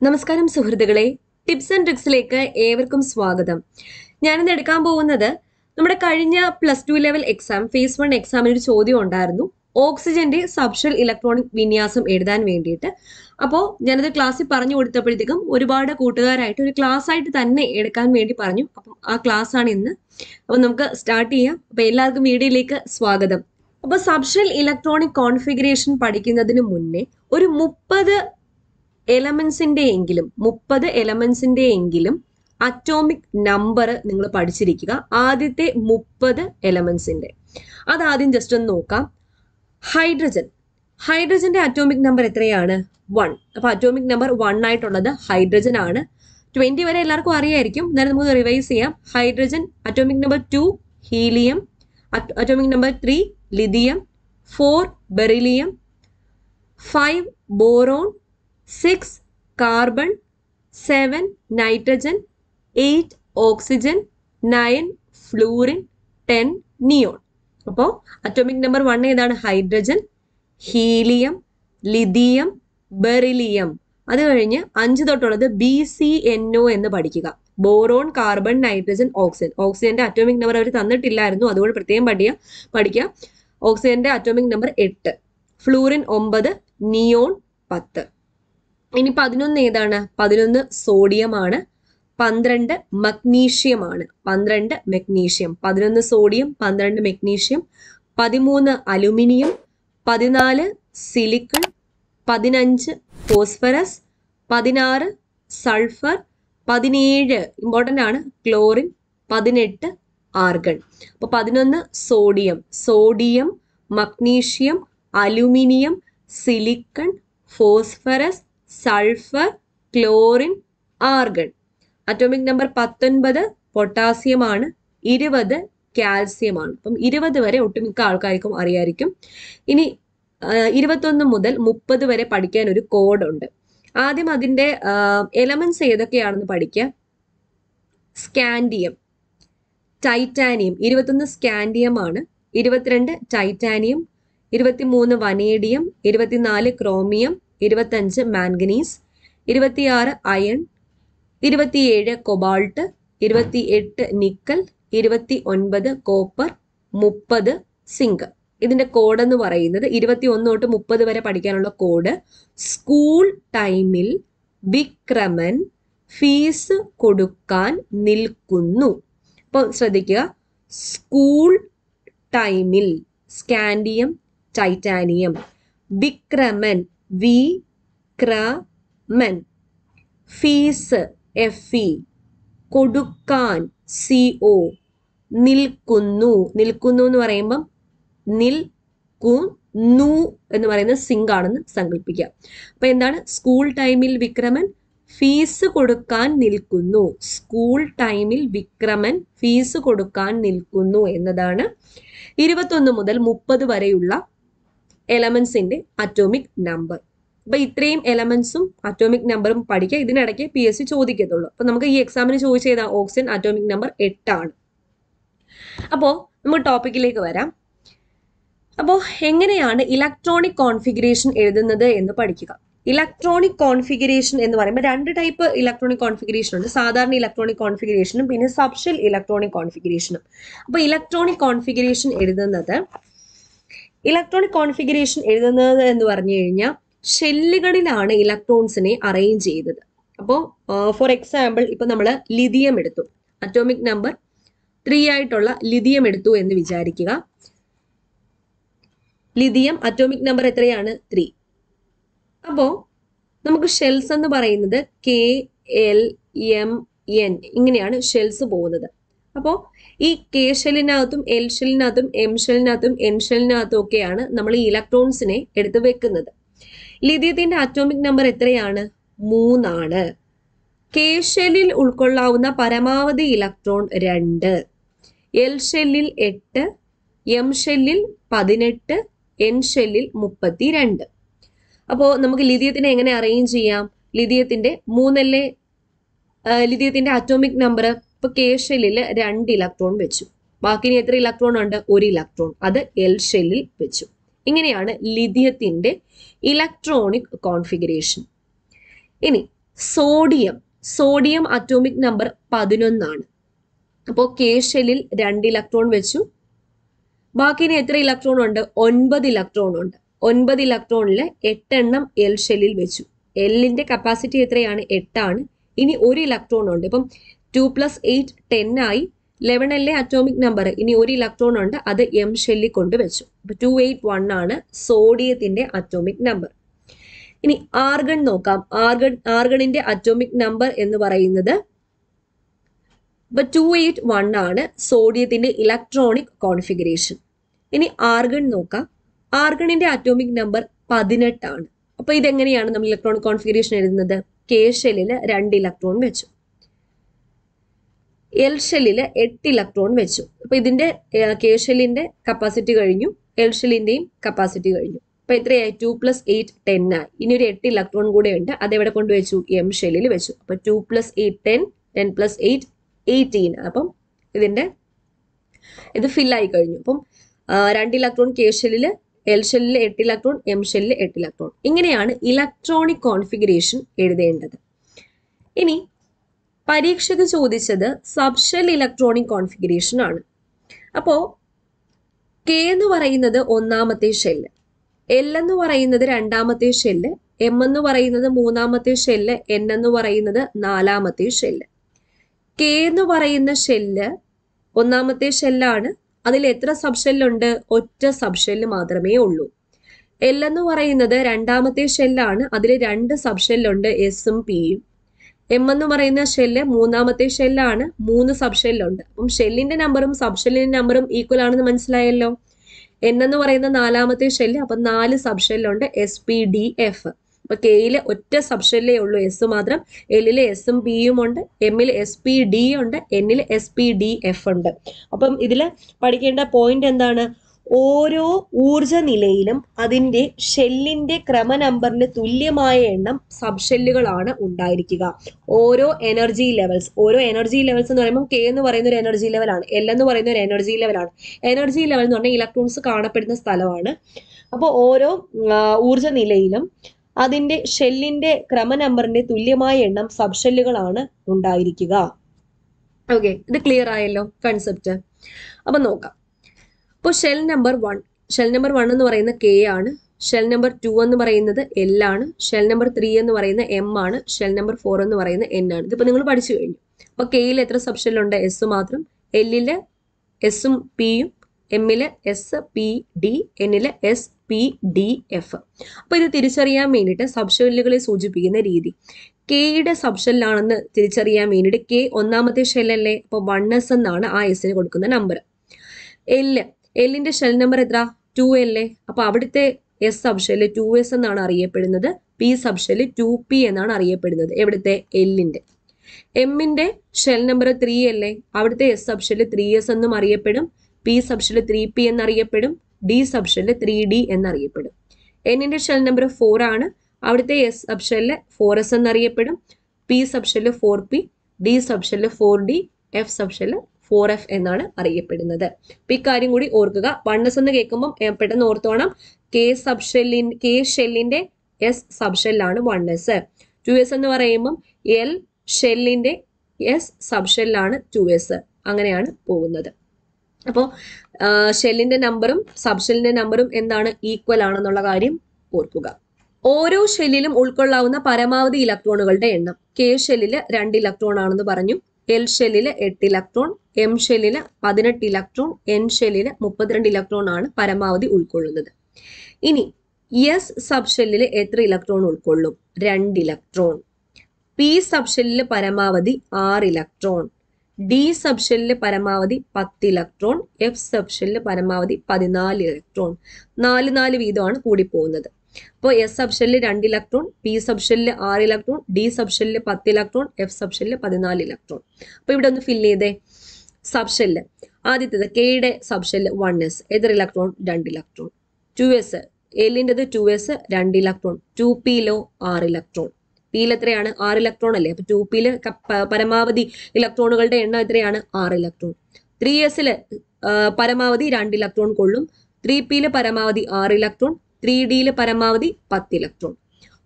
നമസ്കാരം സുഹൃത്തുക്കളെ, tips and ട്രിക്സിലേക്ക് ഏവർക്കും സ്വാഗതം. ഞാനിന്ന് എടുക്കാൻ പോകുന്നത് നമ്മുടെ കഴിഞ്ഞ +2 ലെവൽ എക്സാം ഫേസ് 1 എക്സാമിന് ഒരു ചോദ്യം ഉണ്ടായിരുന്നു, ഓക്സിജന്റെ സബ്ഷെൽ ഇലക്ട്രോണിക് വിന്യാസം എഴുതാൻ വേണ്ടിയിട്ട്. അപ്പോൾ ഞാനത് ക്ലാസ്സിൽ പറഞ്ഞു കൊടുത്തപ്പോഴത്തേക്കും ഒരുപാട് കൂട്ടുകാരായിട്ട് ഒരു ക്ലാസ് ആയിട്ട് തന്നെ എടുക്കാൻ വേണ്ടി പറഞ്ഞു. അപ്പം ആ ക്ലാസ് ആണ് ഇന്ന്. അപ്പം നമുക്ക് സ്റ്റാർട്ട് ചെയ്യാം. അപ്പൊ എല്ലാവർക്കും വീഡിയോയിലേക്ക് സ്വാഗതം. അപ്പൊ സബ്ഷെൽ ഇലക്ട്രോണിക് കോൺഫിഗറേഷൻ പഠിക്കുന്നതിന് മുന്നേ ഒരു 30 എലമെന്റ്സിന്റെ എങ്കിലും അറ്റോമിക് നമ്പർ നിങ്ങൾ പഠിച്ചിരിക്കുക. ആദ്യത്തെ 30 എലമെന്റ്സിന്റെ അതാദ്യം ജസ്റ്റ് ഒന്ന് നോക്കാം. ഹൈഡ്രജന്റെ അറ്റോമിക് നമ്പർ എത്രയാണ്? 1. അപ്പൊ അറ്റോമിക് നമ്പർ 1 ആയിട്ടുള്ളത് ഹൈഡ്രജൻ ആണ്. 20 വരെ എല്ലാവർക്കും അറിയായിരിക്കും, എന്നാലും നമുക്ക് റിവൈസ് ചെയ്യാം. Hydrogen. Atomic number 2 helium. Atomic number 3 lithium. 4 beryllium. 5 boron. 6 carbon. 7 nitrogen. 8 oxygen. 9 fluorine. 10 neon. അപ്പോൾ അറ്റോമിക് നമ്പർ 1 ഏതാണ്? Hydrogen, helium, lithium, beryllium. അത് കഴിഞ്ഞ് 5 തൊട്ടുള്ളത് BCNO എന്ന് പഠിക്കുക. Boron, carbon, nitrogen, oxygen. ഓക്സിജന്റെ അറ്റോമിക് നമ്പർ അവർ തന്നിട്ടില്ലായിരുന്നു, അതുകൊണ്ട് പ്രത്യേകം പഠിക്കുക. ഓക്സിജന്റെ അറ്റോമിക് നമ്പർ 8, ഫ്ലൂറിൻ 9, നിയോൺ 10. ഇനി 11 ഏതാണ്? 11 സോഡിയം ആണ്. 12 മഗ്നീഷ്യം ആണ്. 11 sodium, 12 magnesium, 13 aluminium, 14 silicon, 15 phosphorus, 16 sulphur, 17 important ആണ് ക്ലോറിൻ, 18 ആർഗൺ. അപ്പോൾ 11 sodium, magnesium, aluminium, silicon, phosphorus, sulphur, chlorine, argon. Atomic number 19 potassium ആണ്. 20 കാൽസ്യം ആണ്. അപ്പം 20 വരെ ഒട്ടുമിക്ക ആൾക്കാർക്കും അറിയായിരിക്കും. ഇനി 21 മുതൽ 30 വരെ പഠിക്കാൻ ഒരു കോഡ് ഉണ്ട്. ആദ്യം അതിന്റെ എലമെന്റ്സ് ഏതൊക്കെയാണെന്ന് പഠിക്കുക. Scandium, titanium. 21 സ്കാൻഡിയം ആണ്. 22 titanium, 23 vanadium, 24 chromium, 25 manganese, 26 iron, 27 cobalt, 28 nickel, 29 copper, 30 zinc. ഇതിന്റെ കോഡ് എന്ന് പറയുന്നത് 21 തൊട്ട് 30 വരെ പഠിക്കാനുള്ള കോഡ്. സ്കൂൾ ടൈമിൽ വിക്രമൻ ഫീസ് കൊടുക്കാൻ നിൽക്കുന്നു. അപ്പോൾ ശ്രദ്ധിക്കുക, സ്കൂൾ ടൈമിൽ scandium, titanium. Vikraman, Vikraman. Fees, FE. കൊടുക്കാൻ, CO. നിൽക്കുന്നു എന്ന് പറയുമ്പം നിൽക്കുന്നു എന്ന് പറയുന്നത് സിങ്ക് ആണെന്ന് സങ്കല്പിക്കുക. അപ്പൊ എന്താണ്? സ്കൂൾ ടൈമിൽ വിക്രമൻ ഫീസ് കൊടുക്കാൻ നിൽക്കുന്നു. സ്കൂൾ ടൈമിൽ വിക്രമൻ ഫീസ് കൊടുക്കാൻ നിൽക്കുന്നു എന്നതാണ് 21 മുതൽ 30 വരെയുള്ള എലമെന്റ്സിന്റെ അറ്റോമിക് നമ്പർ. അപ്പൊ ഇത്രയും എലമെന്റ്സും അറ്റോമിക് നമ്പറും പഠിക്കുക. ഇതിനിടയ്ക്ക് PSC ചോദിക്കത്തുള്ളൂ. അപ്പൊ നമുക്ക് ഈ എക്സാമിന് ചോദിച്ചത് ഓക്സിജൻ അറ്റോമിക് നമ്പർ 8 ആണ്. അപ്പോൾ നമുക്ക് ടോപ്പിക്കിലേക്ക് വരാം. അപ്പോൾ എങ്ങനെയാണ് ഇലക്ട്രോണിക് കോൺഫിഗറേഷൻ എഴുതുന്നത് എന്ന് പഠിക്കുക. ഇലക്ട്രോണിക് കോൺഫിഗറേഷൻ എന്ന് പറയുമ്പോൾ 2 ടൈപ്പ് ഇലക്ട്രോണിക് കോൺഫിഗറേഷൻ ഉണ്ട്. സാധാരണ ഇലക്ട്രോണിക് കോൺഫിഗറേഷനും പിന്നെ സബ്ഷെൽ ഇലക്ട്രോണിക് കോൺഫിഗറേഷനും. അപ്പോൾ ഇലക്ട്രോണിക് കോൺഫിഗറേഷൻ എഴുതുന്നത് എന്ന് പറഞ്ഞു കഴിഞ്ഞാൽ ഷെല്ലുകളിലാണ് ഇലക്ട്രോൺസിനെ അറേഞ്ച് ചെയ്തത്. അപ്പോൾ ഫോർ എക്സാമ്പിൾ ഇപ്പൊ നമ്മൾ ലിഥിയം എടുത്തു, അറ്റോമിക് നമ്പർ 3 ആയിട്ടുള്ള ലിഥിയം എടുത്തു എന്ന് വിചാരിക്കുക. ലിഥിയം അറ്റോമിക് നമ്പർ എത്രയാണ്? 3. അപ്പോൾ നമുക്ക് ഷെൽസ് എന്ന് പറയുന്നത് KLMN ഇങ്ങനെയാണ് ഷെൽസ് പോകുന്നത്. അപ്പോൾ ഈ K ഷെല്ലിനകത്തും L ഷെല്ലിനകത്തും M ഷെല്ലിനകത്തും N ഷെല്ലിനകത്തും ഒക്കെയാണ് നമ്മൾ ഈ ഇലക്ട്രോൺസിനെ എടുത്ത് വെക്കുന്നത്. ലിഥിയത്തിന്റെ അറ്റോമിക് നമ്പർ എത്രയാണ്? 3 ആണ്. K ഷെല്ലിൽ ഉൾക്കൊള്ളാവുന്ന പരമാവധി ഇലക്ട്രോൺ 2, L ഷെല്ലിൽ 8, M ഷെല്ലിൽ 18, N ഷെല്ലിൽ 32. അപ്പോൾ നമുക്ക് ലിഥിയത്തിനെ എങ്ങനെ അറേഞ്ച് ചെയ്യാം? ലിഥിയത്തിന്റെ അറ്റോമിക് നമ്പർ ഇപ്പൊ K ഷെല്ലിൽ 2 ഇലക്ട്രോൺ വെച്ചു. ബാക്കി എത്ര ഇലക്ട്രോൺ ഉണ്ട്? 1 ഇലക്ട്രോൺ. അത് L ഷെല്ലിൽ വെച്ചു. ഇങ്ങനെയാണ് ലിഥിയത്തിന്റെ ഇലക്ട്രോണിക് കോൺഫിഗറേഷൻ. ഇനി സോഡിയം അറ്റോമിക് നമ്പർ 11 ആണ്. അപ്പോൾ കെ ഷെല്ലിൽ 2 ഇലക്ട്രോൺ വെച്ചു. ബാക്കി ഇനി എത്ര ഇലക്ട്രോൺ ഉണ്ട്? 9 ഇലക്ട്രോൺ ഉണ്ട്. 9 ഇലക്ട്രോണിൽ 8 എണ്ണം എൽ ഷെല്ലിൽ വെച്ചു. എല്ലിന്റെ കപ്പാസിറ്റി എത്രയാണ്? 8 ആണ്. ഇനി 1 ഇലക്ട്രോൺ ഉണ്ട്. ഇപ്പം 2 + 8 10 ആയി. 11 അല്ലേ അറ്റോമിക് നമ്പർ. ഇനി 1 ഇലക്ട്രോൺ ഉണ്ട്, അത് എം ഷെല്ലിൽ കൊണ്ടുവച്ചു. അപ്പൊ 281 ആണ് സോഡിയത്തിന്റെ അറ്റോമിക് നമ്പർ. ഇനി ആർഗൺ നോക്കാം. ആർഗണിന്റെ അറ്റോമിക് നമ്പർ എന്ന് പറയുന്നത് 281 ആണ് സോഡിയത്തിന്റെ ഇലക്ട്രോണിക് കോൺഫിഗറേഷൻ. ഇനി ആർഗൺ നോക്കാം. ആർഗണിന്റെ അറ്റോമിക് നമ്പർ 18 ആണ്. അപ്പൊ ഇതെങ്ങനെയാണ് നമ്മൾ ഇലക്ട്രോണിക് കോൺഫിഗറേഷൻ എഴുതുന്നത്? കെ ഷെല്ലിൽ 2 ഇലക്ട്രോൺ വെച്ചു, എൽ ഷെല്ലിൽ 8 ഇലക്ട്രോൺ വെച്ചു. അപ്പൊ ഇതിന്റെ കെ ഷെല്ലിന്റെ കപ്പാസിറ്റി കഴിഞ്ഞു, എൽ ഷെല്ലിന്റെയും കപ്പാസിറ്റി കഴിഞ്ഞു. അപ്പൊ എത്രയായി? 2 + 8 10 ആയി. ഇനി ഒരു 8 ഇലക്ട്രോൺ കൂടെ ഉണ്ട്, അതെവിടെ കൊണ്ടുവച്ചു? എം ഷെല്ലിൽ വെച്ചു. അപ്പൊ 2 + 8 10, 10 + 8 18. അപ്പം ഇത് ഫില്ലായി കഴിഞ്ഞു. അപ്പം 2 ഇലക്ട്രോൺ കെ ഷെല്ലില്, എൽ ഷെല്ലിൽ 8 ഇലക്ട്രോൺ, എം ഷെല്ലിൽ 8 ഇലക്ട്രോൺ. ഇങ്ങനെയാണ് ഇലക്ട്രോണിക് കോൺഫിഗറേഷൻ എഴുതേണ്ടത്. ഇനി പരീക്ഷയ്ക്ക് ചോദിച്ചത് സബ്ഷെൽ ഇലക്ട്രോണിക് കോൺഫിഗറേഷൻ ആണ്. അപ്പോ കെ എന്ന് പറയുന്നത് 1ാമത്തെ ഷെല്ല്, എൽ എന്ന് പറയുന്നത് 2ാമത്തെ ഷെല്ല്, എം എന്ന് പറയുന്നത് 3ാമത്തെ ഷെല്ല്, എൻ എന്ന് പറയുന്നത് 4ാമത്തെ ഷെല്ല്. കെ എന്ന് പറയുന്ന ഷെല്ല് 1ാമത്തെ ഷെല്ലാണ്. അതിൽ എത്ര സബ്ഷെല്ലുണ്ട്? ഒറ്റ സബ്ഷെല്ല് മാത്രമേ ഉള്ളൂ. എൽ എന്ന് പറയുന്നത് 2ാമത്തെ ഷെല്ലാണ്. അതിൽ 2 സബ്ഷെല്ലുണ്ട്, എസും പിയും. എം എന്ന് പറയുന്ന ഷെല്ല് 3ാമത്തെ ഷെല്ലാണ്, 3 സബ്ഷെല്ലുണ്ട്. അപ്പം ഷെല്ലിന്റെ നമ്പറും സബ്ഷെല്ലിന്റെ നമ്പറും ഈക്വൽ ആണെന്ന് മനസ്സിലായല്ലോ. എൻ എന്ന് പറയുന്ന 4ാമത്തെ ഷെല്ല്, അപ്പൊ 4 സബ്ഷെല്ലുണ്ട്, എസ് പി ഡി എഫ്. അപ്പൊ കെയില് ഒറ്റ സബ്ഷെല്ലേ ഉള്ളൂ, എസ് മാത്രം. എല്ലില് എസും പിയും ഉണ്ട്, എമ്മിൽ എസ് പി ഡി ഉണ്ട്, എന്നിൽ എസ് പി ഡി എഫ് ഉണ്ട്. അപ്പം ഇതിൽ പഠിക്കേണ്ട പോയിന്റ് എന്താണ്? ഓരോ ഊർജ നിലയിലും അതിന്റെ ഷെല്ലിന്റെ ക്രമ നമ്പറിന് തുല്യമായ എണ്ണം സബ്ഷെല്ലുകളാണ് ഉണ്ടായിരിക്കുക. ഓരോ എനർജി ലെവൽസ് എന്ന് പറയുമ്പോൾ കെ എന്ന് പറയുന്ന ഒരു എനർജി ലെവലാണ്, എൽ എന്ന് പറയുന്ന ഒരു എനർജി ലെവലാണ്. എനർജി ലെവൽ എന്ന് പറഞ്ഞാൽ ഇലക്ട്രോൺസ് കാണപ്പെടുന്ന സ്ഥലമാണ്. അപ്പോൾ ഓരോ ഊർജ നിലയിലും അതിന്റെ ഷെല്ലിന്റെ ക്രമ നമ്പറിന്റെ തുല്യമായ എണ്ണം സബ്ഷെല്ലുകളാണ് ഉണ്ടായിരിക്കുക. ഓക്കെ, ഇത് ക്ലിയർ ആയല്ലോ കൺസെപ്റ്റ്. അപ്പൊ നോക്കാം. ഇപ്പോൾ ഷെൽ നമ്പർ 1 എന്ന് പറയുന്ന കെ ആണ്. ഷെൽ നമ്പർ 2 എന്ന് പറയുന്നത് എൽ ആണ്. ഷെൽ നമ്പർ 3 എന്ന് പറയുന്ന എം ആണ്. ഷെൽ നമ്പർ 4 എന്ന് പറയുന്ന എൻ ആണ്. ഇതിപ്പോ നിങ്ങൾ പഠിച്ചു കഴിഞ്ഞു. അപ്പൊ കെയിൽ എത്ര സബ്ഷെല്ലുണ്ട്? എസ് മാത്രം. എല്ലില് എസും പിയും, എമ്മില് എസ് പി ഡി, എന്നില് എസ് പി ഡി എഫ്. അപ്പൊ ഇത് തിരിച്ചറിയാൻ വേണ്ടിയിട്ട് സബ്ഷെല്ലുകളെ സൂചിപ്പിക്കുന്ന രീതി, കെയുടെ സബ്ഷെല്ലാണെന്ന് തിരിച്ചറിയാൻ വേണ്ടിയിട്ട് കെ 1ാമത്തെ ഷെല്ലല്ലേ, അപ്പൊ 1s എന്നാണ് ആ എസിന് കൊടുക്കുന്ന നമ്പർ. എല്ലിന്റെ ഷെൽ നമ്പർ എത്ര? 2L. അപ്പൊ അവിടുത്തെ എസ് സബ്ഷെല്ല് 2s എന്നാണ് അറിയപ്പെടുന്നത്. പി സബ്ഷെല്ല് 2p എന്നാണ് അറിയപ്പെടുന്നത്. എവിടുത്തെ? എല്ലിന്റെ. എമ്മിന്റെ ഷെൽ നമ്പർ 3L. അവിടുത്തെ എസ് സബ്ഷെല്ല് 3s എന്നും അറിയപ്പെടും. പി സബ്ഷെല്ല് 3p എന്നറിയപ്പെടും. ഡി സബ്ഷെല്ല് 3d എന്നറിയപ്പെടും. എന്നിന്റെ ഷെൽ നമ്പർ 4 ആണ്. അവിടുത്തെ എസ് സബ്ഷെല്ല് 4s എന്നറിയപ്പെടും. P subshell 4p, D subshell 4d, F subshell 4f എന്നാണ് അറിയപ്പെടുന്നത്. അപ്പൊ ഇക്കാര്യം കൂടി ഓർക്കുക. 1s എന്ന് കേൾക്കുമ്പോൾ പെട്ടെന്ന് ഓർത്തോണം, കെ ഷെല്ലിന്റെ എസ് സബ്ഷെല്ലാണ് 1s. 2s എന്ന് പറയുമ്പം എൽ ഷെല്ലിന്റെ എസ് സബ്ഷെല്ലാണ് 2s. അങ്ങനെയാണ് പോകുന്നത്. അപ്പോൾ ഷെല്ലിന്റെ നമ്പറും സബ്ഷെല്ലിന്റെ നമ്പറും എന്താണ്? ഈക്വൽ ആണെന്നുള്ള കാര്യം ഓർക്കുക. ഓരോ ഷെല്ലിലും ഉൾക്കൊള്ളാവുന്ന പരമാവധി ഇലക്ട്രോണുകളുടെ എണ്ണം. കെ ഷെല്ലില് 2 ഇലക്ട്രോൺ ആണെന്ന് പറഞ്ഞു. എൽ ഷെല്ലില് 8 ഇലക്ട്രോൺ, എം ഷെല്ലില് 18 ഇലക്ട്രോൺ, എൻ ഷെല്ലില് 32 ഇലക്ട്രോൺ ആണ് പരമാവധി ഉൾക്കൊള്ളുന്നത്. ഇനി എസ് സബ്ഷെല്ലില് എത്ര ഇലക്ട്രോൺ ഉൾക്കൊള്ളും? 2 ഇലക്ട്രോൺ. പി സബ്ഷെല്ലില് പരമാവധി 6 ഇലക്ട്രോൺ, ഡി സബ്ഷെല്ലില് പരമാവധി 10 ഇലക്ട്രോൺ, എഫ് സബ്ഷെല്ലില് പരമാവധി 14 ഇലക്ട്രോൺ. 4 വീതമാണ് കൂടിപ്പോകുന്നത്. അപ്പോൾ എസ് സബ്ഷെല്ലിൽ 2 ഇലക്ട്രോൺ, പി സബ്ഷെല്ലിൽ 6 ഇലക്ട്രോൺ, ഡി സബ്ഷെല്ലിൽ 10 ഇലക്ട്രോൺ, എഫ് സബ്ഷെല്ലിൽ 14 ഇലക്ട്രോൺ. അപ്പൊ ഇവിടെ ഒന്ന് ഫില്ല് ചെയ്തേ. സബ്ഷെല്ല് ആദ്യത്തേത് കെയുടെ സബ്ഷെല്ല് 1s, എത്ര ഇലക്ട്രോൺ? 2 ഇലക്ട്രോൺ. 2s, എല്ലിൻ്റെത് 2s 2 ഇലക്ട്രോൺ. 2pയിലോ 6 ഇലക്ട്രോൺ. പിയിൽ എത്രയാണ്? 6 ഇലക്ട്രോൺ അല്ലേ. അപ്പൊ 2pയില് പരമാവധി ഇലക്ട്രോണുകളുടെ എണ്ണം എത്രയാണ്? 6 ഇലക്ട്രോൺ. 3sല് പരമാവധി 2 ഇലക്ട്രോൺ കൊള്ളും. 3pയില് പരമാവധി 6 ഇലക്ട്രോൺ. 3dയില് പരമാവധി 10 ഇലക്ട്രോൺ.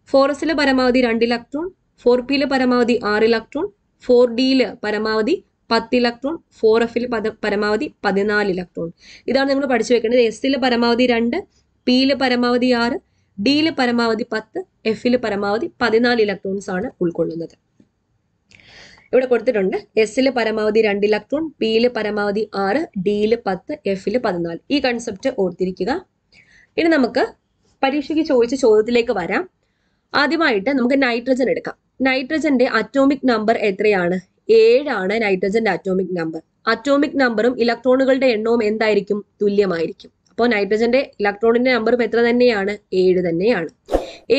4sല് പരമാവധി 2 ഇലക്ട്രോൺ. 4p പരമാവധി 6 ഇലക്ട്രോൺ, 4d പരമാവധി 10 ഇലക്ട്രോൺ, 4f പരമാവധി 14 ഇലക്ട്രോൺ. ഇതാണ് നിങ്ങൾ പഠിച്ചു വെക്കേണ്ടത്. s പരമാവധി 2, p പരമാവധി 6, d പരമാവധി 10, f പരമാവധി 14 ഇലക്ട്രോൺസ് ആണ് ഉൾക്കൊള്ളുന്നത്. ഇവിടെ കൊടുത്തിട്ടുണ്ട് s പരമാവധി 2 ഇലക്ട്രോൺ, p പരമാവധി 6, d 10, f 14. ഈ കൺസെപ്റ്റ് ഓർത്തിരിക്കുക. ഇനി നമുക്ക് പരീക്ഷയ്ക്ക് ചോദിച്ച ചോദ്യത്തിലേക്ക് വരാം. ആദ്യമായിട്ട് നമുക്ക് നൈട്രജൻ എടുക്കാം. നൈട്രജന്റെ അറ്റോമിക് നമ്പർ എത്രയാണ്? 7 ആണ് നൈട്രജന്റെ അറ്റോമിക് നമ്പർ. അറ്റോമിക് നമ്പറും ഇലക്ട്രോണുകളുടെ എണ്ണവും എന്തായിരിക്കും? തുല്യമായിരിക്കും. അപ്പോൾ നൈട്രജന്റെ ഇലക്ട്രോണിന്റെ നമ്പറും എത്ര തന്നെയാണ്? 7 തന്നെയാണ്.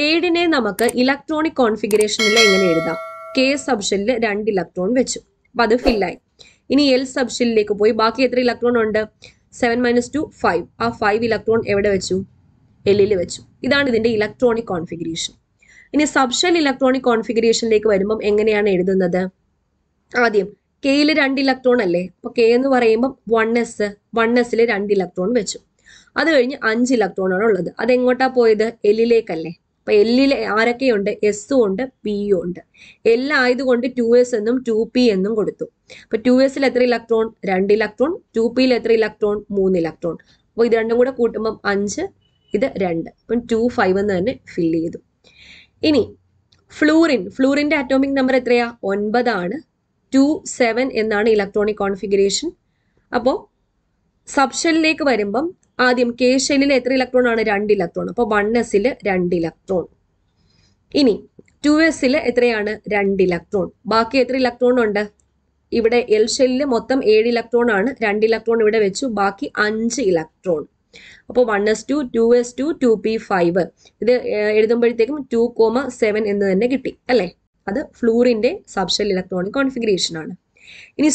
7 നമുക്ക് ഇലക്ട്രോണിക് കോൺഫിഗറേഷനിൽ എങ്ങനെ എഴുതാം? കെ സബ്ഷെല്ലിൽ 2 ഇലക്ട്രോൺ വെച്ചു. അപ്പൊ അത് ഫില്ലായി. ഇനി എൽ സബ്ഷെല്ലിലേക്ക് പോയി ബാക്കി എത്ര ഇലക്ട്രോൺ ഉണ്ട്? 7 - 2 5. ആ 5 ഇലക്ട്രോൺ എവിടെ വെച്ചു? എല്ലിൽ വെച്ചു. ഇതാണ് ഇതിന്റെ ഇലക്ട്രോണിക് കോൺഫിഗറേഷൻ. ഇനി സബ്ഷെൽ ഇലക്ട്രോണിക് കോൺഫിഗറേഷനിലേക്ക് വരുമ്പം എങ്ങനെയാണ് എഴുതുന്നത്? ആദ്യം കെയിൽ 2 ഇലക്ട്രോൺ അല്ലേ? അപ്പൊ കെ എന്ന് പറയുമ്പോൾ 1s 2 ഇലക്ട്രോൺ വെച്ചു. അത് കഴിഞ്ഞ് 5 ഇലക്ട്രോൺ ആണ് ഉള്ളത്. അതെങ്ങോട്ടാ പോയത്? എല്ലിലേക്കല്ലേ? അപ്പൊ എല്ലിൽ ആരൊക്കെയുണ്ട്? എസും ഉണ്ട്, പിയും ഉണ്ട്. എൽ ആയതുകൊണ്ട് 2s എന്നും 2p എന്നും കൊടുത്തു. അപ്പൊ 2s എത്ര ഇലക്ട്രോൺ? 2 ഇലക്ട്രോൺ. 2p എത്ര ഇലക്ട്രോൺ? 3 ഇലക്ട്രോൺ. അപ്പൊ ഇത് രണ്ടും കൂടെ കൂട്ടുമ്പോൾ 5, ഇത് 2. അപ്പം 2 5 എന്ന് തന്നെ ഫില്ല് ചെയ്തു. ഇനി ഫ്ലൂറിന്റെ അറ്റോമിക് നമ്പർ എത്രയാ? 9 ആണ്. 2 7 എന്നാണ് ഇലക്ട്രോണിക് കോൺഫിഗറേഷൻ. അപ്പോൾ സബ്ഷെല്ലിലേക്ക് വരുമ്പം ആദ്യം കെ ഷെല്ലിൽ എത്ര ഇലക്ട്രോൺ ആണ്? 2 ഇലക്ട്രോൺ. അപ്പോൾ 1s 2 ഇലക്ട്രോൺ. ഇനി 2s എത്രയാണ്? 2 ഇലക്ട്രോൺ. ബാക്കി എത്ര ഇലക്ട്രോൺ ഉണ്ട്? ഇവിടെ എൽ ഷെല്ലിൽ മൊത്തം 7 ഇലക്ട്രോൺ ആണ്. 2 ഇലക്ട്രോൺ ഇവിടെ വെച്ചു. ബാക്കി 5 ഇലക്ട്രോൺ. അപ്പോൾ 1s2 2s2 2p5. ഇത് എഴുതുമ്പോഴത്തേക്കും 2,7 എന്ന് തന്നെ കിട്ടി അല്ലേ? അത് ഫ്ലൂറിന്റെ സബ്ഷെൽ ഇലക്ട്രോണിക് കോൺഫിഗറേഷൻ ആണ്. ഇനി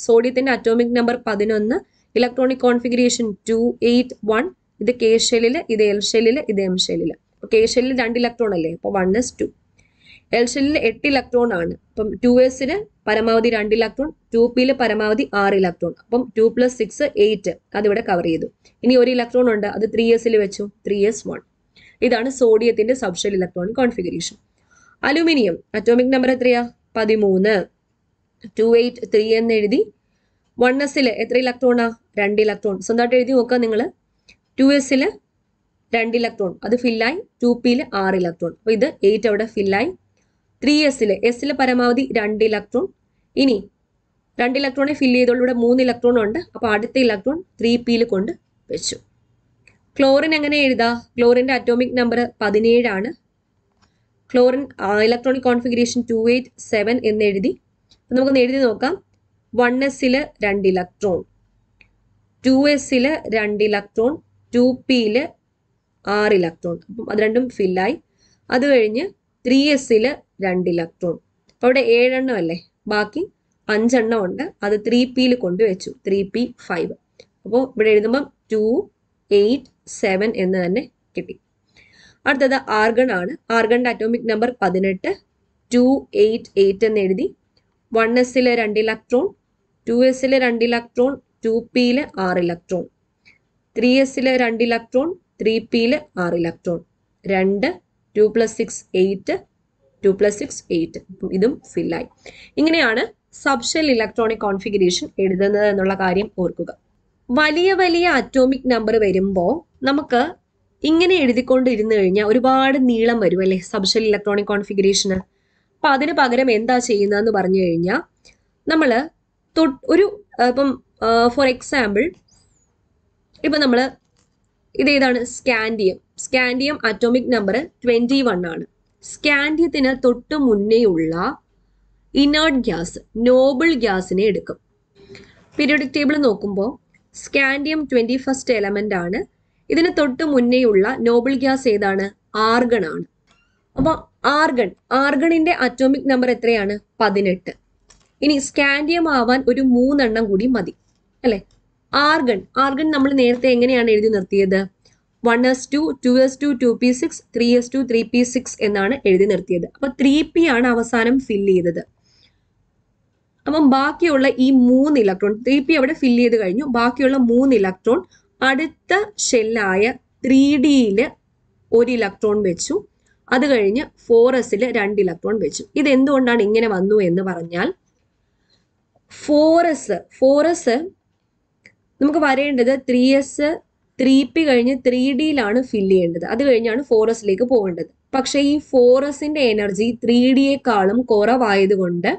സോഡിയത്തിന്റെ അറ്റോമിക് നമ്പർ 11, ഇലക്ട്രോണിക് കോൺഫിഗറേഷൻ 2 8 1. ഇത് കെ ഷെല്ലിൽ, ഇത് എൽ ഷെല്ലിൽ, ഇത് എം ഷെല്ലിൽ. അപ്പൊ കെ ഷെല്ലിൽ 2 ഇലക്ട്രോൺ അല്ലേ? അപ്പൊ 1s2. എൽ ഷെല്ലിൽ 8 ഇലക്ട്രോൺ ആണ്. അപ്പം 2s പരമാവധി 2 ഇലക്ട്രോൺ, 2p പരമാവധി 6 ഇലക്ട്രോൺ. അപ്പം 2 + 6 8. അതിവിടെ കവർ ചെയ്തു. ഇനി 1 ഇലക്ട്രോൺ ഉണ്ട്. അത് 3s വെച്ചു. 3s1. ഇതാണ് സോഡിയത്തിന്റെ subshell electronic configuration. Aluminium atomic number എത്രയാ? 13. 2 8 3 എന്ന് എഴുതി. 1s എത്ര ഇലക്ട്രോണാ? 2 ഇലക്ട്രോൺ. സ്വന്തമായിട്ട് എഴുതി നോക്കുക നിങ്ങൾ. 2s 2 ഇലക്ട്രോൺ, അത് ഫില്ലായി. 2p 6 electron. അപ്പൊ ഇത് 8 അവിടെ ഫില്ലായി. 3s s പരമാവധി 2 ഇലക്ട്രോൺ. ഇനി 2 ഇലക്ട്രോണെ ഫില്ല് ചെയ്തോളൂ. ഇവിടെ 3 ഇലക്ട്രോൺ ഉണ്ട്. അപ്പൊ അടുത്ത ഇലക്ട്രോൺ 3p കൊണ്ട് വെച്ചു. ക്ലോറിൻ എങ്ങനെ എഴുതാ? ക്ലോറിന്റെ അറ്റോമിക് നമ്പർ 17 ആണ്. ക്ലോറിൻ ഇലക്ട്രോണിക് കോൺഫിഗറേഷൻ 2 8 7 എന്ന് എഴുതി. നമുക്കൊന്ന് എഴുതി നോക്കാം. 1s 2 electron, 2s 2 electron, 2p 6 electron. അപ്പം അത് രണ്ടും ഫില്ലായി. അത് കഴിഞ്ഞ് 3s 2 ഇലക്ട്രോൺ. അപ്പൊ അവിടെ 7 എണ്ണം അല്ലേ? ബാക്കി 5 എണ്ണം ഉണ്ട്. അത് 3p കൊണ്ടുവച്ചു. 3p5. അപ്പോൾ ഇവിടെ എഴുതുമ്പം 2 8 7 എന്ന് തന്നെ കിട്ടി. അടുത്തത് ആർഗൺ ആണ്. ആർഗണിന്റെ അറ്റോമിക് നമ്പർ 18. 2 8 8 എന്ന് എഴുതി. 1s 2 electron, 2s 2 electron, 2p 6 electron, 3s 2 electron, 3p 6 electron. 2 2 + 6 8, 2 + 6 8. ഇതും ഫില്ലായി. ഇങ്ങനെയാണ് സബ്ഷെൽ ഇലക്ട്രോണിക് കോൺഫിഗറേഷൻ എഴുതുന്നത് എന്നുള്ള കാര്യം ഓർക്കുക. വലിയ വലിയ അറ്റോമിക് നമ്പർ വരുമ്പോൾ നമുക്ക് ഇങ്ങനെ എഴുതിക്കൊണ്ടിരുന്നു കഴിഞ്ഞാൽ ഒരുപാട് നീളം വരും അല്ലേ സബ്ഷെൽ ഇലക്ട്രോണിക് കോൺഫിഗറേഷന്. അപ്പൊ അതിന് പകരം എന്താ ചെയ്യുന്നതെന്ന് പറഞ്ഞു കഴിഞ്ഞാൽ നമ്മൾ ഒരു ഇപ്പം ഫോർ എക്സാമ്പിൾ ഇപ്പം നമ്മൾ ഇതേതാണ്? സ്കാൻഡിയം അറ്റോമിക് നമ്പർ 21 ആണ്. സ്കാൻഡിയത്തിന് തൊട്ട് മുന്നേയുള്ള ഇനേർട്ട് ഗ്യാസ് നോബിൾ ഗ്യാസിനെ എടുക്കും. പീരിയോഡിക് ടേബിൾ നോക്കുമ്പോൾ സ്കാൻഡിയം 21st എലമെന്റ് ആണ്. ഇതിന് തൊട്ട് മുന്നേയുള്ള നോബിൾ ഗ്യാസ് ഏതാണ്? ആർഗൺ ആണ്. അപ്പൊ ആർഗണിന്റെ അറ്റോമിക് നമ്പർ എത്രയാണ്? 18. ഇനി സ്കാൻഡിയം ആവാൻ ഒരു 3 എണ്ണം കൂടി മതി അല്ലെ? ആർഗൺ നമ്മൾ നേരത്തെ എങ്ങനെയാണ് എഴുതി നിർത്തിയത്? 1s2 2s2 2p6 3s2 3p6 എന്നാണ് എഴുതി നിർത്തിയത്. അപ്പൊ 3p ആണ് അവസാനം ഫില്ല് ചെയ്തത്. അപ്പം ബാക്കിയുള്ള ഈ 3 ഇലക്ട്രോൺ 3p അവിടെ ഫില്ല് ചെയ്ത് കഴിഞ്ഞു. ബാക്കിയുള്ള 3 ഇലക്ട്രോൺ അടുത്ത ഷെല്ലായ 3d 1 ഇലക്ട്രോൺ വെച്ചു. അത് കഴിഞ്ഞ് 4s 2 ഇലക്ട്രോൺ വെച്ചു. ഇത് എന്തുകൊണ്ടാണ് ഇങ്ങനെ വന്നു എന്ന് പറഞ്ഞാൽ 4s നമുക്ക് വരേണ്ടത് 3s 3p കഴിഞ്ഞ് 3dയിലാണ് ഫില്ല് ചെയ്യേണ്ടത്. അത് കഴിഞ്ഞാണ് 4s പോകേണ്ടത്. പക്ഷെ ഈ 4sന്റെ എനർജി 3dയേക്കാളും കുറവായതുകൊണ്ട്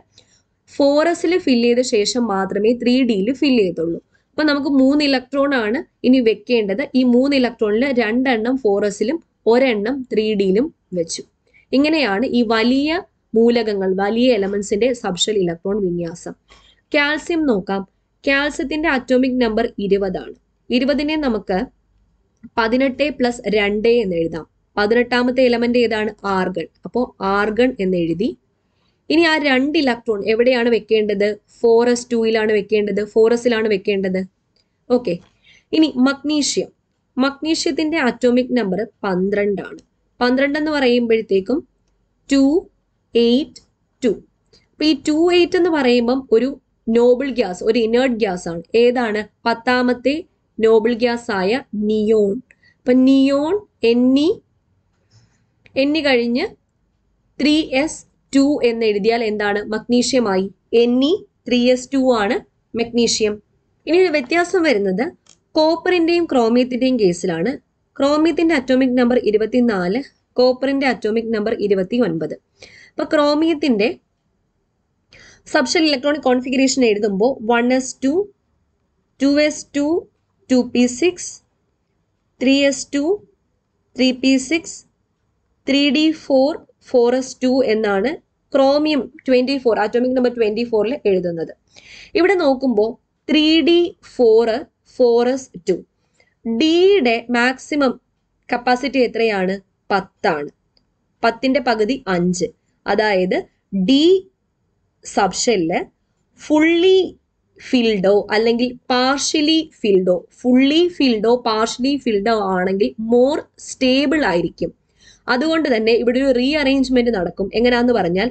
4s ഫില്ല് ചെയ്ത ശേഷം മാത്രമേ 3dയിൽ ഫില്ല് ചെയ്യത്തുള്ളൂ. അപ്പൊ നമുക്ക് 3 ഇലക്ട്രോൺ ആണ് ഇനി വെക്കേണ്ടത്. ഈ 3 ഇലക്ട്രോണിൽ 2 എണ്ണം 4s ഒരെണ്ണം 3dയിലും വെച്ചു. ഇങ്ങനെയാണ് ഈ വലിയ മൂലകങ്ങൾ, വലിയ എലമെന്റ്സിന്റെ സബ്ഷെൽ ഇലക്ട്രോൺ വിന്യാസം. കാൽസ്യം നോക്കാം. കാൽസ്യത്തിന്റെ അറ്റോമിക് നമ്പർ 20 ആണ്. 20നെ നമുക്ക് 18 + 2 എന്ന് എഴുതാം. 18ാമത്തെ എലമെന്റ് ഏതാണ്? ആർഗൺ. അപ്പോൾ ആർഗൺ എന്ന് എഴുതി. ഇനി ആ 2 ഇലക്ട്രോൺ എവിടെയാണ് വെക്കേണ്ടത്? 4s2യിലാണ് വെക്കേണ്ടത്, 4sലാണ് വെക്കേണ്ടത്. ഓക്കെ. ഇനി മഗ്നീഷ്യം. മഗ്നീഷ്യത്തിന്റെ അറ്റോമിക് നമ്പർ 12 ആണ്. 12 എന്ന് പറയുമ്പോഴത്തേക്കും 2, 8, 2. അപ്പൊ ഈ 2, 8 എന്ന് പറയുമ്പം ഒരു നോബിൾ ഗ്യാസ്, ഒരു ഇനേർട്ട് ഗ്യാസ് ആണ്. ഏതാണ്? 10ാമത്തെ നോബിൾ ഗ്യാസ് ആയ നിയോൺ. അപ്പൊ നിയോൺ Ni കഴിഞ്ഞ് 3s2 എന്ന് എഴുതിയാൽ എന്താണ്? മഗ്നീഷ്യമായി. Ne3s2 ആണ് മഗ്നീഷ്യം. ഇനി വ്യത്യാസം വരുന്നത് കോപ്പറിന്റെയും ക്രോമിയത്തിന്റെയും കേസിലാണ്. ക്രോമിയത്തിന്റെ അറ്റോമിക് നമ്പർ 24, കോപ്പറിന്റെ അറ്റോമിക് നമ്പർ 29. അപ്പൊ ക്രോമിയത്തിന്റെ സബ്ഷെൽ ഇലക്ട്രോണിക് കോൺഫിഗറേഷൻ എഴുതുമ്പോൾ 1s2, 2s2, 2p6, 3s2, 3p6, 3d4, 4s2 എന്നാണ് ക്രോമിയം 24, അറ്റോമിക് നമ്പർ 24 എഴുതുന്നത്. ഇവിടെ നോക്കുമ്പോൾ 3d4, 4s2. ഡിയുടെ മാക്സിമം കപ്പാസിറ്റി എത്രയാണ്? 10 ആണ്. 10ന്റെ പകുതി 5. അതായത് ഡി സബ്ഷെല്ല് ഫുള്ളി ഫിൽഡോ അല്ലെങ്കിൽ പാർഷ്യലി ഫിൽഡോ, ഫുള്ളി ഫിൽഡോ പാർഷ്യലി ഫിൽഡോ ആണെങ്കിൽ മോർ സ്റ്റേബിൾ ആയിരിക്കും. അതുകൊണ്ട് തന്നെ ഇവിടെ ഒരു റീ അറേഞ്ച്മെന്റ് നടക്കും. എങ്ങനെയാന്ന് പറഞ്ഞാൽ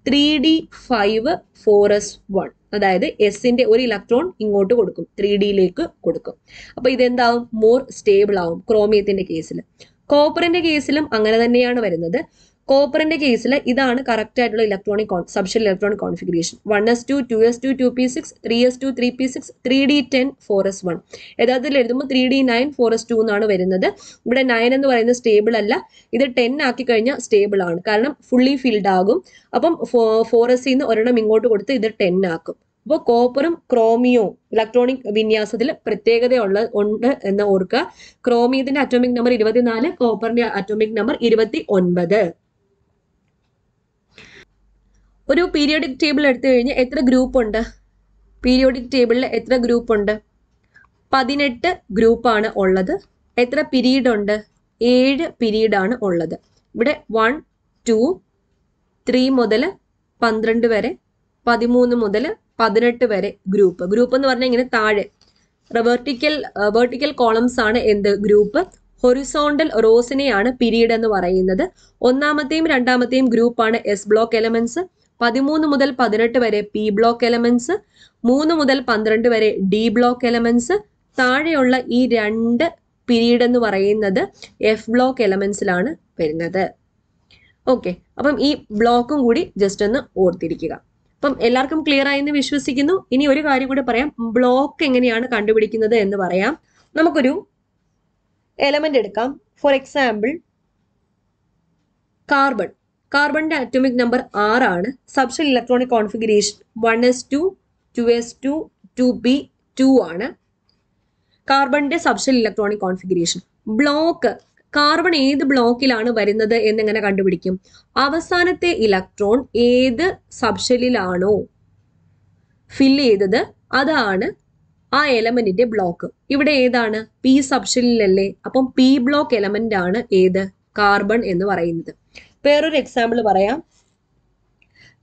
3d5, 4s1. അതായത് എസിന്റെ ഒരു ഇലക്ട്രോൺ ഇങ്ങോട്ട് കൊടുക്കും, 3dയിലേക്ക് കൊടുക്കും. അപ്പൊ ഇതെന്താവും? മോർ സ്റ്റേബിൾ ആവും ക്രോമിയത്തിന്റെ കേസിൽ. കോപ്പറിന്റെ കേസിലും അങ്ങനെ തന്നെയാണ് വരുന്നത്. കോപ്പറിന്റെ കേസിൽ ഇതാണ് കറക്റ്റ് ആയിട്ടുള്ള electronic subshell electronic configuration. 1s2, 2s2, 2p6, 3s2, 3p6, 3d10, 4s1. യഥാർത്ഥത്തിൽ എഴുതുമ്പോൾ 3d9, 4s2 എന്നാണ് വരുന്നത്. ഇവിടെ 9 എന്ന് പറയുന്നത് സ്റ്റേബിൾ അല്ല. ഇത് 10 ആക്കി കഴിഞ്ഞാൽ സ്റ്റേബിൾ ആണ്. കാരണം ഫുള്ളി ഫിൽഡ് ആകും. അപ്പം 4s ഒരെണ്ണം ഇങ്ങോട്ട് കൊടുത്ത് ഇത് 10 ആക്കും. അപ്പോൾ കോപ്പറും ക്രോമിയോ ഇലക്ട്രോണിക് വിന്യാസത്തിൽ പ്രത്യേകത ഉണ്ട് എന്ന് ഓർക്കുക. ക്രോമിയത്തിന്റെ അറ്റോമിക് നമ്പർ 24, കോപ്പറിന്റെ അറ്റോമിക് നമ്പർ 29. ഒരു പീരിയോഡിക് ടേബിൾ എടുത്തു കഴിഞ്ഞാൽ എത്ര ഗ്രൂപ്പ് ഉണ്ട്? പീരിയോഡിക് ടേബിളിൽ എത്ര ഗ്രൂപ്പ് ഉണ്ട്? 18 ഗ്രൂപ്പാണ് ഉള്ളത്. എത്ര പീരീഡ് ഉണ്ട്? 7 പീരീഡ് ആണ് ഉള്ളത്. ഇവിടെ 1, 2, 3 മുതൽ 12 വരെ, 13 മുതൽ 18 വരെ ഗ്രൂപ്പ്. ഗ്രൂപ്പ് എന്ന് പറഞ്ഞാൽ ഇങ്ങനെ താഴെ വെർട്ടിക്കൽ കോളംസ് ആണ് എന്ത്? ഗ്രൂപ്പ്. ഹൊറിസോണ്ടൽ റോസിനെയാണ് പീരീഡ് എന്ന് പറയുന്നത്. ഒന്നാമത്തെയും രണ്ടാമത്തെയും ഗ്രൂപ്പാണ് എസ് ബ്ലോക്ക് എലമെന്റ്സ്. 13 മുതൽ 18 വരെ പി ബ്ലോക്ക് എലമെന്റ്സ്, 3 മുതൽ 12 വരെ ഡി ബ്ലോക്ക് എലമെന്റ്സ്. താഴെയുള്ള ഈ 2 പീരീഡ് എന്ന് പറയുന്നത് എഫ് ബ്ലോക്ക് എലമെന്റ്സിലാണ് വരുന്നത്. ഓക്കെ. അപ്പം ഈ ബ്ലോക്കും കൂടി ജസ്റ്റ് ഒന്ന് ഓർത്തിരിക്കുക. അപ്പം എല്ലാവർക്കും ക്ലിയർ ആയെന്ന് വിശ്വസിക്കുന്നു. ഇനി ഒരു കാര്യം കൂടി പറയാം. ബ്ലോക്ക് എങ്ങനെയാണ് കണ്ടുപിടിക്കുന്നത് എന്ന് പറയാം. നമുക്കൊരു എലമെന്റ് എടുക്കാം. For example carbon. കാർബണിന്റെ അറ്റോമിക് നമ്പർ 6 ആണ്. Subshell electronic configuration 1s2, 2s2, 2p2 ആണ് കാർബണിന്റെ subshell electronic configuration. Block, carbon ഏത് ബ്ലോക്കിലാണ് വരുന്നത് എന്നെങ്ങനെ കണ്ടുപിടിക്കും? അവസാനത്തെ ഇലക്ട്രോൺ ഏത് സബ്ഷെല്ലിലാണോ ഫില്ല് ചെയ്തത് അതാണ് ആ എലമെന്റിന്റെ ബ്ലോക്ക്. ഇവിടെ ഏതാണ്? പി സബ്ഷെല്ലിലല്ലേ. അപ്പം പി ബ്ലോക്ക് എലമെന്റ് ആണ് ഏത്? കാർബൺ എന്ന് പറയുന്നത്. വേറൊരു എക്സാമ്പിൾ പറയാം.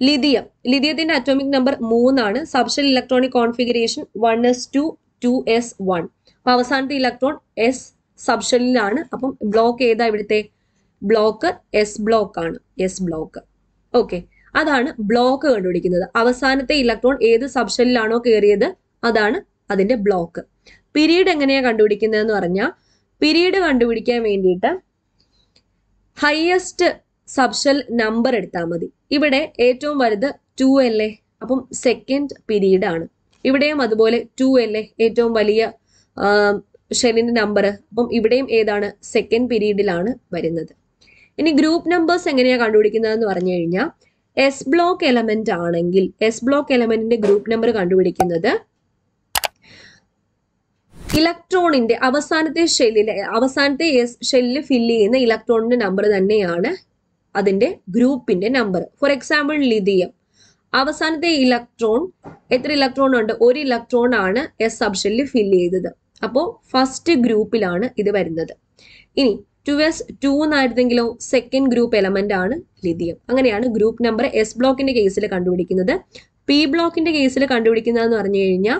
ലിഥിയം. ലിഥിയത്തിന്റെ അറ്റോമിക് നമ്പർ 3 ആണ്. Subshell electronic configuration 1s2, 2s1. അപ്പൊ അവസാനത്തെ ഇലക്ട്രോൺ എസ് സബ്ഷെല്ലിലാണ്. അപ്പം ബ്ലോക്ക് ഏതാ ഇവിടുത്തെ? ബ്ലോക്ക് എസ് ബ്ലോക്ക് ആണ്. S block. ഓക്കെ. അതാണ് ബ്ലോക്ക് കണ്ടുപിടിക്കുന്നത്. അവസാനത്തെ ഇലക്ട്രോൺ ഏത് സബ്ഷെല്ലിലാണോ കയറിയത് അതാണ് അതിന്റെ ബ്ലോക്ക്. പീരീഡ് എങ്ങനെയാ കണ്ടുപിടിക്കുന്നതെന്ന് പറഞ്ഞാൽ, പീരീഡ് കണ്ടുപിടിക്കാൻ വേണ്ടിയിട്ട് ഹയസ്റ്റ് സബ്ഷെൽ നമ്പർ എടുത്താൽ മതി. ഇവിടെ ഏറ്റവും വലുത് 2 അല്ലേ, അപ്പം സെക്കൻഡ് പീരീഡ് ആണ്. ഇവിടെയും അതുപോലെ 2 അല്ലേ ഏറ്റവും വലിയ ഷെല്ലിന്റെ നമ്പർ, അപ്പം ഇവിടെയും ഏതാണ്, സെക്കൻഡ് പീരീഡിലാണ് വരുന്നത്. ഇനി ഗ്രൂപ്പ് നമ്പേഴ്സ് എങ്ങനെയാണ് കണ്ടുപിടിക്കുന്നതെന്ന് പറഞ്ഞു കഴിഞ്ഞാൽ എസ് ബ്ലോക്ക് എലമെന്റ് ആണെങ്കിൽ എസ് ബ്ലോക്ക് എലമെന്റിന്റെ ഗ്രൂപ്പ് നമ്പർ കണ്ടുപിടിക്കുന്നത് ഇലക്ട്രോണിന്റെ അവസാനത്തെ ഷെല്ലിൽ ഫില്ല് ചെയ്യുന്ന ഇലക്ട്രോണിന്റെ നമ്പർ തന്നെയാണ് അതിന്റെ ഗ്രൂപ്പിന്റെ നമ്പർ. ഫോർ എക്സാമ്പിൾ ലിഥിയം, അവസാനത്തെ ഇലക്ട്രോൺ എത്ര ഇലക്ട്രോൺ ഉണ്ട്, ഒരു ഇലക്ട്രോൺ ആണ് എസ് സബ്ഷെല്ലിൽ ഫില്ല് ചെയ്തത്. അപ്പോൾ ഫസ്റ്റ് ഗ്രൂപ്പിലാണ് ഇത് വരുന്നത്. ഇനി 2s2 എന്നായിരുന്നെങ്കിലോ സെക്കൻഡ് ഗ്രൂപ്പ് എലമെന്റ് ആണ് ലിഥിയം. അങ്ങനെയാണ് ഗ്രൂപ്പ് നമ്പർ എസ് ബ്ലോക്കിന്റെ കേസിൽ കണ്ടുപിടിക്കുന്നത്. പി ബ്ലോക്കിന്റെ കേസിൽ കണ്ടുപിടിക്കുന്നതെന്ന് പറഞ്ഞു കഴിഞ്ഞാൽ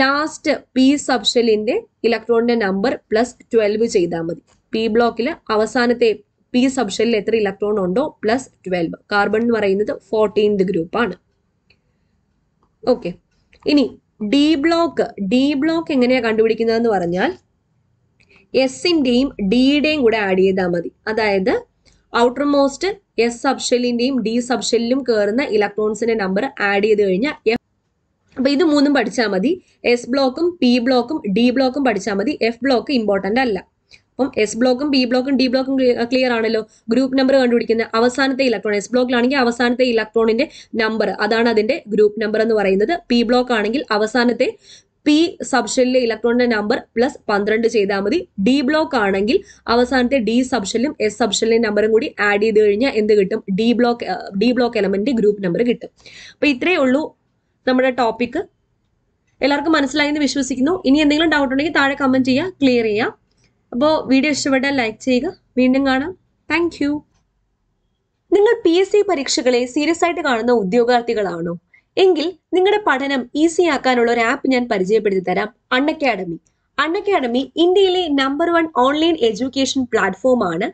ലാസ്റ്റ് പി സബ്ഷെല്ലിന്റെ ഇലക്ട്രോണിന്റെ നമ്പർ പ്ലസ് 12 ചെയ്താൽ മതി. പി ബ്ലോക്കിൽ അവസാനത്തെ പി സബ്ഷെല്ലിൽ എത്ര ഇലക്ട്രോൺ ഉണ്ടോ പ്ലസ് 12. കാർബൺ എന്ന് പറയുന്നത് 14th ഗ്രൂപ്പ് ആണ്. ഓക്കെ, ഇനി ഡി ബ്ലോക്ക് എങ്ങനെയാ കണ്ടുപിടിക്കുന്നതെന്ന് പറഞ്ഞാൽ എസിന്റെയും ഡിയുടെയും കൂടെ ആഡ് ചെയ്താൽ മതി. അതായത് ഔട്ടർ മോസ്റ്റ് എസ് സബ്ഷെല്ലിന്റെയും ഡി സബ്ഷെല്ലിലും കയറുന്ന ഇലക്ട്രോൺസിന്റെ നമ്പർ ആഡ് ചെയ്ത് കഴിഞ്ഞാൽ അപ്പൊ ഇത് മൂന്നും പഠിച്ചാൽ മതി. എസ് ബ്ലോക്കും പി ബ്ലോക്കും ഡി ബ്ലോക്കും പഠിച്ചാൽ മതി. എഫ് ബ്ലോക്ക് ഇമ്പോർട്ടന്റ് അല്ല. അപ്പം എസ് ബ്ലോക്കും പി ബ്ലോക്കും ഡി ബ്ലോക്കും ക്ലിയർ ആണല്ലോ. ഗ്രൂപ്പ് നമ്പർ കണ്ടുപിടിക്കുന്ന അവസാനത്തെ ഇലക്ട്രോൺ, എസ് ബ്ലോക്കിലാണെങ്കിൽ അവസാനത്തെ ഇലക്ട്രോണിന്റെ നമ്പർ, അതാണ് അതിന്റെ ഗ്രൂപ്പ് നമ്പർ എന്ന് പറയുന്നത്. പി ബ്ലോക്ക് ആണെങ്കിൽ അവസാനത്തെ പി സബ്ഷെല്ലിലെ ഇലക്ട്രോണിന്റെ നമ്പർ പ്ലസ് 12 ചെയ്താൽ മതി. ഡി ബ്ലോക്ക് ആണെങ്കിൽ അവസാനത്തെ ഡി സബ്ഷെല്ലും എസ് സബ്ഷെല്ലിന്റെ നമ്പറും കൂടി ആഡ് ചെയ്ത് കഴിഞ്ഞാൽ എന്ത് കിട്ടും, D block element group number കിട്ടും. അപ്പൊ ഇത്രയേ ഉള്ളൂ നമ്മുടെ ടോപ്പിക്. എല്ലാവർക്കും മനസ്സിലായി എന്ന് വിശ്വസിക്കുന്നു. ഇനി എന്തെങ്കിലും ഡൗട്ട് ഉണ്ടെങ്കിൽ താഴെ കമന്റ് ചെയ്യുക, ക്ലിയർ ചെയ്യുക. അപ്പോൾ വീഡിയോ ഇഷ്ടപ്പെട്ടാൽ ലൈക്ക് ചെയ്യുക. വീണ്ടും കാണാം. Thank you. നിങ്ങൾ PSC പരീക്ഷകളെ സീരിയസ് ആയിട്ട് കാണുന്ന ഉദ്യോഗാർത്ഥികളാണോ? എങ്കിൽ നിങ്ങളുടെ പഠനം ഈസി ആക്കാനുള്ള ഒരു ആപ്പ് ഞാൻ പരിചയപ്പെടുത്തി തരാം. അൺഅക്കാഡമി. അൺഅക്കാഡമി ഇന്ത്യയിലെ നമ്പർ 1 ഓൺലൈൻ എഡ്യൂക്കേഷൻ പ്ലാറ്റ്ഫോം ആണ്.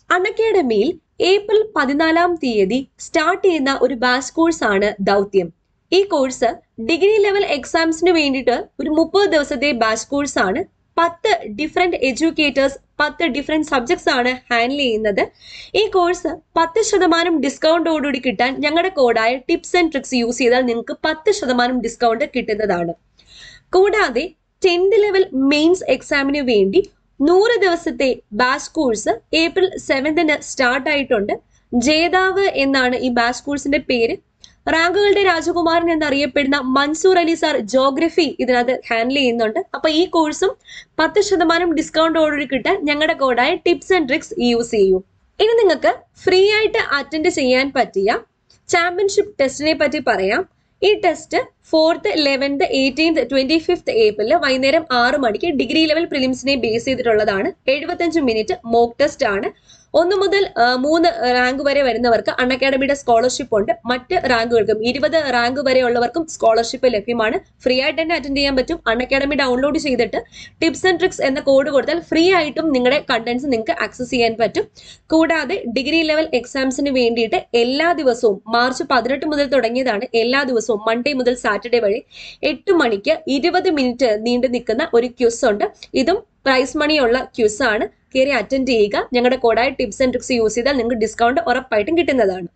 അൺഅക്കാഡമിയിൽ ഏപ്രിൽ 14-ാം തീയതി സ്റ്റാർട്ട് ചെയ്യുന്ന ഒരു ബാച്ച് കോഴ്സ് ആണ് ദൗത്യം. ഈ കോഴ്സ് ഡിഗ്രി ലെവൽ എക്സാംസിന് വേണ്ടിയിട്ട് ഒരു 30 ദിവസത്തെ ബാച്ച് കോഴ്സ് ആണ്. 10 ഡിഫറെന്റ് എഡ്യൂക്കേറ്റേഴ്സ് 10 ഡിഫറെന്റ് സബ്ജക്ട്സ് ആണ് ഹാൻഡിൽ ചെയ്യുന്നത്. ഈ കോഴ്സ് 10% ഡിസ്കൗണ്ടോടുകൂടി കിട്ടാൻ ഞങ്ങളുടെ കോഡായ ടിപ്സ് ആൻഡ് ട്രിക്സ് യൂസ് ചെയ്താൽ നിങ്ങൾക്ക് 10% ഡിസ്കൗണ്ട് കിട്ടുന്നതാണ്. കൂടാതെ 10th ലെവൽ മെയിൻസ് എക്സാമിന് വേണ്ടി 100 ദിവസത്തെ batch course April 7th start ആയിട്ടുണ്ട്. ജേതാവ് എന്നാണ് ഈ ബാച്ച് കോഴ്സിന്റെ പേര്. റാങ്കുകളുടെ രാജകുമാരൻ എന്നറിയപ്പെടുന്ന മൻസൂർ അലി സാർ ജോഗ്രഫി ഇതിനകത്ത് ഹാൻഡിൽ ചെയ്യുന്നുണ്ട്. അപ്പൊ ഈ കോഴ്സും 10% ഡിസ്കൗണ്ടോടുകൂടി കിട്ടാൻ ഞങ്ങളുടെ കോഡായ ടിപ്സ് ആൻഡ് ട്രിക്സ് യൂസ് ചെയ്യൂ. ഇനി നിങ്ങൾക്ക് ഫ്രീ ആയിട്ട് അറ്റൻഡ് ചെയ്യാൻ പറ്റിയ ചാമ്പ്യൻഷിപ്പ് ടെസ്റ്റിനെ പറ്റി പറയാം. ഈ test 4th, 11th, 18th, 25th April വൈകുന്നേരം 6 മണിക്ക് ഡിഗ്രി ലെവൽ പ്രിലിംസിനെ ബേസ് ചെയ്തിട്ടുള്ളതാണ്. 75 മിനിറ്റ് മോക്ക് ടെസ്റ്റ് ആണ്. 1 മുതൽ 3 റാങ്ക് വരെ വരുന്നവർക്ക് അൺഅക്കാഡമിയുടെ സ്കോളർഷിപ്പ് ഉണ്ട്. മറ്റ് റാങ്കുകൾക്കും 20 റാങ്ക് വരെ ഉള്ളവർക്കും സ്കോളർഷിപ്പ് ലഭ്യമാണ്. ഫ്രീ ആയിട്ട് തന്നെ അറ്റൻഡ് ചെയ്യാൻ പറ്റും. അൺഅക്കാഡമി ഡൗൺലോഡ് ചെയ്തിട്ട് ടിപ്സ് ആൻഡ് ട്രിക്സ് എന്ന കോഡ് കൊടുത്താൽ ഫ്രീ ആയിട്ടും നിങ്ങളുടെ കണ്ടന്റ്സ് നിങ്ങൾക്ക് ആക്സസ് ചെയ്യാൻ പറ്റും. കൂടാതെ ഡിഗ്രി ലെവൽ എക്സാംസിന് വേണ്ടിയിട്ട് എല്ലാ ദിവസവും മാർച്ച് 18 മുതൽ തുടങ്ങിയതാണ്. എല്ലാ ദിവസവും മൺഡേ മുതൽ സാറ്റർഡേ വരെ 8 മണിക്ക് 20 മിനിറ്റ് നീണ്ടു നിൽക്കുന്ന ഒരു ക്വിസ് ഉണ്ട്. ഇതും പ്രൈസ് മണിയുള്ള ക്വിസ് ആണ്. കയറി അറ്റൻഡ് ചെയ്യുക. ഞങ്ങളുടെ കോഡായ ടിപ്സ് ആൻഡ് ട്രിക്സ് യൂസ് ചെയ്താൽ നിങ്ങൾക്ക് ഡിസ്കൗണ്ട് ഉറപ്പായിട്ടും കിട്ടുന്നതാണ്.